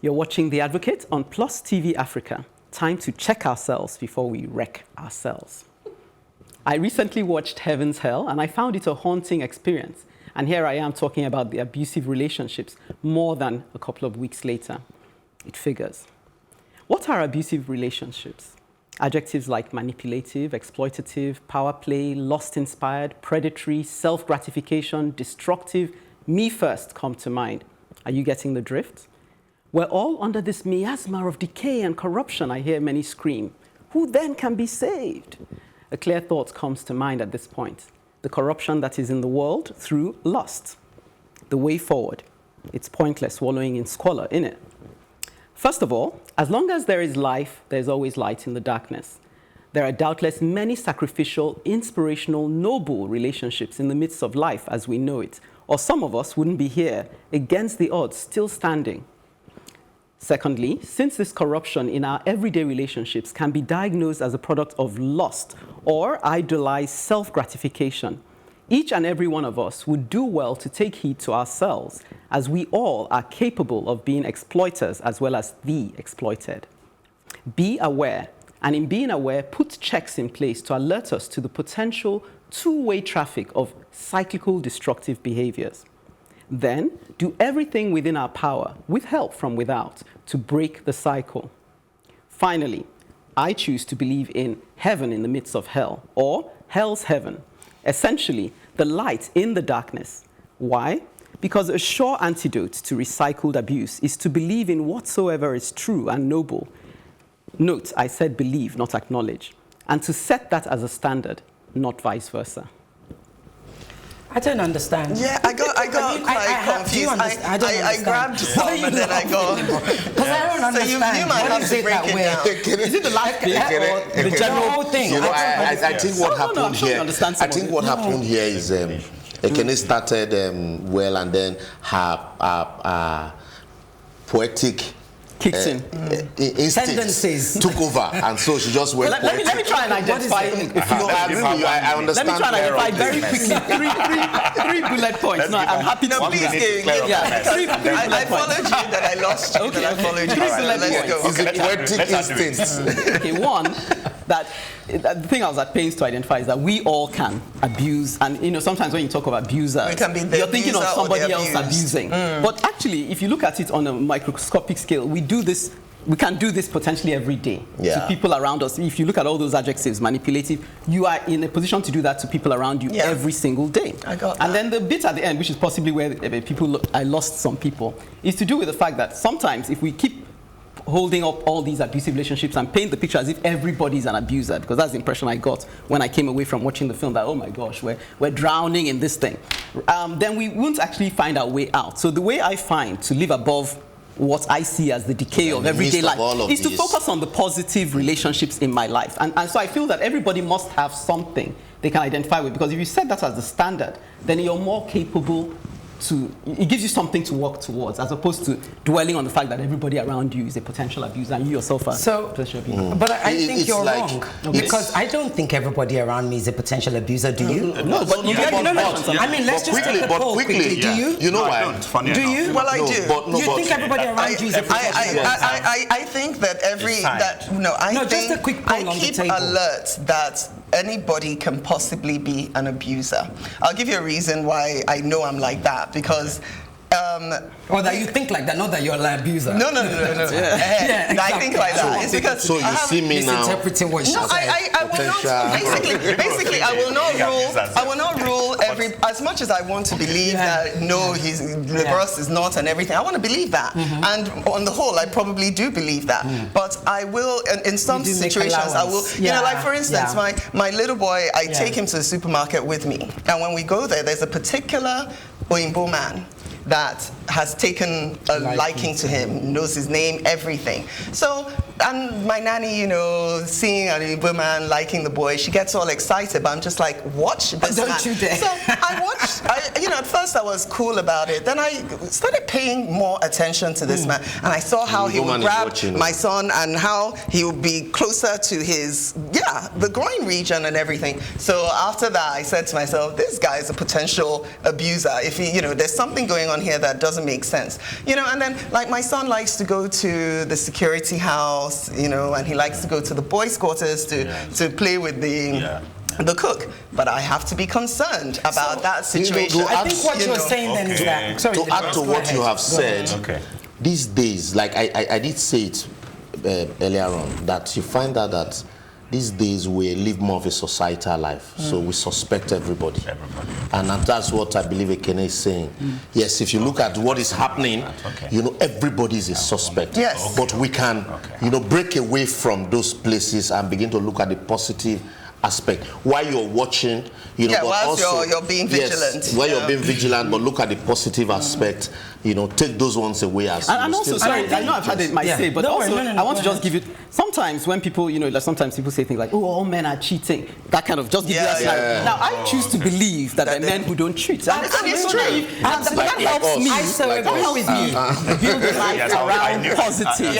You're watching The Advocate on Plus TV Africa. Time to check ourselves before we wreck ourselves. I recently watched Heaven's Hell, and I found it a haunting experience. And here I am talking about the abusive relationships more than a couple of weeks later. It figures. What are abusive relationships? Adjectives like manipulative, exploitative, power play, lust-inspired, predatory, self-gratification, destructive, me first come to mind. Are you getting the drift? We're all under this miasma of decay and corruption, I hear many scream. Who then can be saved? A clear thought comes to mind at this point. The corruption that is in the world through lust. The way forward. It's pointless wallowing in squalor, innit? First of all, as long as there is life, there's always light in the darkness. There are doubtless many sacrificial, inspirational, noble relationships in the midst of life as we know it, or some of us wouldn't be here, against the odds, still standing. Secondly, since this corruption in our everyday relationships can be diagnosed as a product of lust or idolized self-gratification, each and every one of us would do well to take heed to ourselves, as we all are capable of being exploiters as well as the exploited. Be aware, and in being aware, put checks in place to alert us to the potential two-way traffic of cyclical destructive behaviors. Then do everything within our power, with help from without, to break the cycle. Finally, I choose to believe in heaven in the midst of hell, or hell's heaven, essentially the light in the darkness. Why? Because a sure antidote to recycled abuse is to believe in whatsoever is true and noble. Note, I said believe, not acknowledge. And to set that as a standard, not vice versa. I don't understand. Yeah, I got quite confused. I grabbed some and then I go. Because I don't understand. So you might have to break it down. Is it the last bit or the general whole thing? You know, I think what happened sure you here. understand some I think of it. what happened here is Ekene started well, and then her poetic Kicks in. Tendencies took over, and so she just went. Let me try and identify. No, I agree with you. I understand. Let me try and identify where very quickly three bullet points. No, I'm happy to do that. Yeah, three I bullet points. followed you, that I lost you, that I followed you. So let's go. Is it poetic instincts? Okay, one, that the thing I was at pains to identify is that we all can abuse, and sometimes when you talk of abusers, We can be the you're thinking of abuser or the somebody else abused. abusing. But actually, if you look at it on a microscopic scale, we can do this potentially every day to people around us. If you look at all those adjectives, manipulative, you are in a position to do that to people around you every single day. I got that. And then the bit at the end, which is possibly where I lost some people, is to do with the fact that sometimes if we keep holding up all these abusive relationships and paint the picture as if everybody's an abuser, because that's the impression I got when I came away from watching the film, that, oh my gosh, we're drowning in this thing, then we won't actually find our way out. So the way I find to live above what I see as the decay of everyday life is to focus on the positive relationships in my life. And so I feel that everybody must have something they can identify with, because if you set that as the standard, then you're more capable it gives you something to work towards, as opposed to dwelling on the fact that everybody around you is a potential abuser and you yourself are a potential abuser. But I think you're wrong, because I don't think everybody around me is a potential abuser. Do you? No, but you get I mean, let's just take a poll quickly. Do you? You know why? Do you? Well, I do. Do you think everybody around you is a potential abuser? I think that just a quick poll on the keep table. alert that anybody can possibly be an abuser. I'll give you a reason why I know I'm like that, because or that you think like that, not that you're an abuser. No. I think like that. It's because so you see me now. Misinterpreting what she said. I will not. Basically, I will not rule every. As much as I want to believe that Liborous is not and everything, I want to believe that. And on the whole, I probably do believe that. But I will, in some situations, I will. Like for instance, my little boy, I take him to the supermarket with me, and when we go there, there's a particular Oyinbo man that has taken a liking to him, knows his name, everything. So, and my nanny, seeing a woman liking the boy, she gets all excited, but I'm just like, watch this man. Don't you dare. So I watched, at first I was cool about it. Then I started paying more attention to this man, and I saw how he would grab my son and how he would be closer to his, the groin region and everything. So after that, I said to myself, this guy is a potential abuser. If he, there's something going on here that doesn't make sense. And then like my son likes to go to the security house, and he likes to go to the boys' quarters to play with the cook, but I have to be concerned about that situation. I think what you're saying then is that. Sorry, to add to what you have said, these days, like I did say it earlier on, that you find out that these days we live more of a societal life, so we suspect everybody. And that's what I believe Ekene is saying. Yes, if you look at what is happening, everybody is a suspect. Yes. But we can, break away from those places and begin to look at the positive aspect while you're watching, but whilst also you're being vigilant. Yes, while you're being vigilant, but look at the positive aspect. Take those ones away as. And also, sorry, I know I've had it my say, but I want to just give you. Sometimes when people, sometimes people say things like, "Oh, all men are cheating." That kind of just give you that scenario. Now, I choose to believe that there are men who don't cheat, and it's true. And that helps me. That helps me build a life around positive.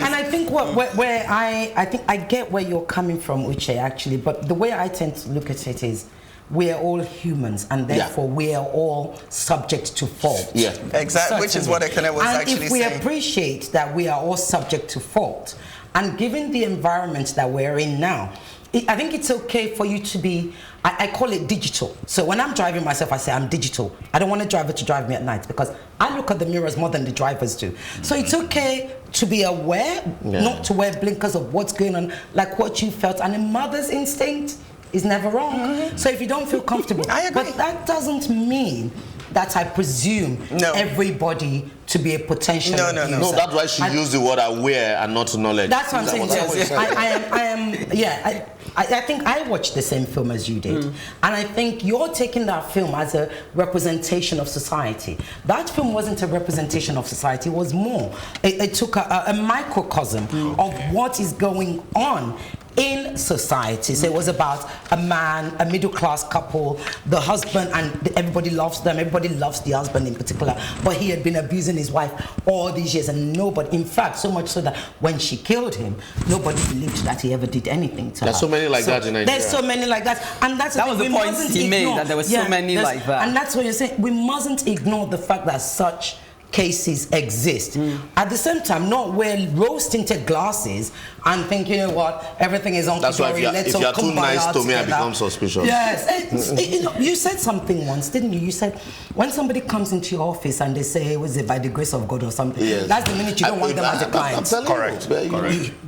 And I think where I think I get where you're coming from, Uche, actually, but the way I tend to look at it is, we are all humans, and therefore we are all subject to fault. Yeah, exactly. Certainly. Which is what Ekene was actually saying. And if we appreciate that we are all subject to fault, and given the environment that we're in now, I think it's okay for you to be, I call it digital. So when I'm driving myself, I say I'm digital. I don't want a driver to drive me at night because I look at the mirrors more than the drivers do. So it's okay to be aware, not to wear blinkers of what's going on, like what you felt. And a mother's instinct is never wrong. So if you don't feel comfortable, I agree. But that doesn't mean that I presume everybody to be a potential abuser. No, that's why she used the word aware and not knowledge. That's what I'm saying. Yes. I think I watched the same film as you did. And I think you're taking that film as a representation of society. That film wasn't a representation of society, it was more. It took a microcosm of what is going on in society. So it was about a man, a middle-class couple, the husband, and everybody loves them. Everybody loves the husband in particular, but he had been abusing his wife all these years, and nobody, in fact, so much so that when she killed him, nobody believed that he ever did anything to her. There's so many like that in Nigeria. There's so many like that, and that was the point he made, that there were so many like that. And that's what you're saying. We mustn't ignore the fact that such cases exist. At the same time, not wear rose-tinted glasses and think, you know what, everything is on. That's why if you're too nice to me, I become suspicious. Yes. You know, you said something once, didn't you? You said when somebody comes into your office and they say, was it by the grace of God or something? Yes. That's the minute you don't want them as a client. Correct.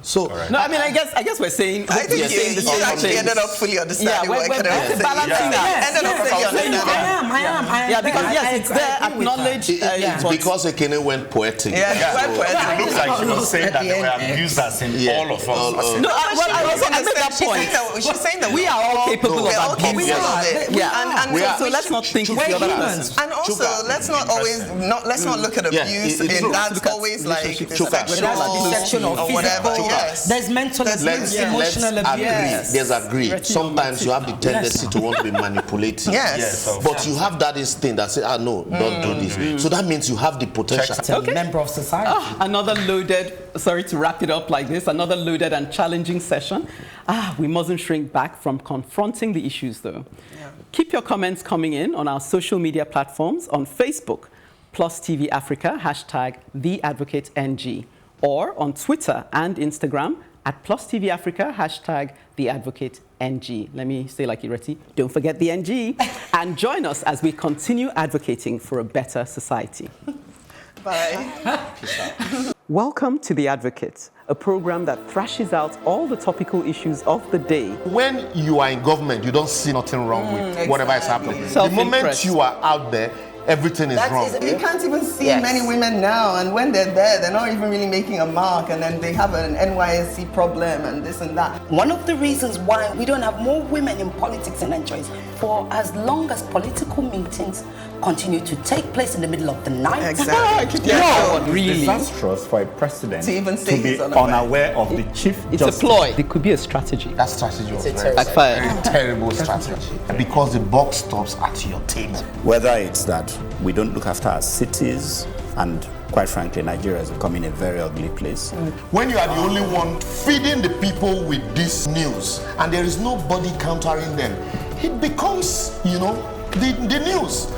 So, no, I mean, I guess we're saying. I think you actually ended up fully understanding what we're balancing that. I am. Yeah, because yes, it's there, acknowledge. It's because Ekene went poetic. Yeah, he went poetic. It looks like she was saying that there were abusers in all of us. No, I made that point. She's saying that we are all capable of abuse. Yeah, so let's not think it's the other person. And also, let's not look at abuse in that's always like sexual or whatever. Yes. There's mental abuse, emotional abuse. There's agree. Sometimes you have the tendency to want to be manipulative. Yes. But you have that instinct that says, no, don't do this. So that means you have the potential. Okay. Member of society. Another loaded, sorry to wrap it up like this, another loaded and challenging session. We mustn't shrink back from confronting the issues though. Keep your comments coming in on our social media platforms on Facebook, Plus TV Africa, #TheAdvocateNG, or on Twitter and Instagram at Plus TV Africa, #TheAdvocateNG. Let me say like Ireti, don't forget the NG. And join us as we continue advocating for a better society. Bye. Welcome to The Advocate, a program that thrashes out all the topical issues of the day. When you are in government, you don't see nothing wrong with whatever is happening. The moment you are out there, everything is wrong. You can't even see many women now, and when they're there, they're not even really making a mark, and then they have an NYSC problem and this and that. One of the reasons why we don't have more women in politics in Nigeria is for as long as political meetings continue to take place in the middle of the night. Exactly. Really disastrous for a president to even say be unaware of the chief It's justice. a ploy. It could be a strategy. That strategy was very terrible strategy. Because the buck stops at your table. Whether it's that we don't look after our cities, and quite frankly, Nigeria is becoming a very ugly place. When you are the only one feeding the people with this news, and there is nobody countering them, it becomes, the news.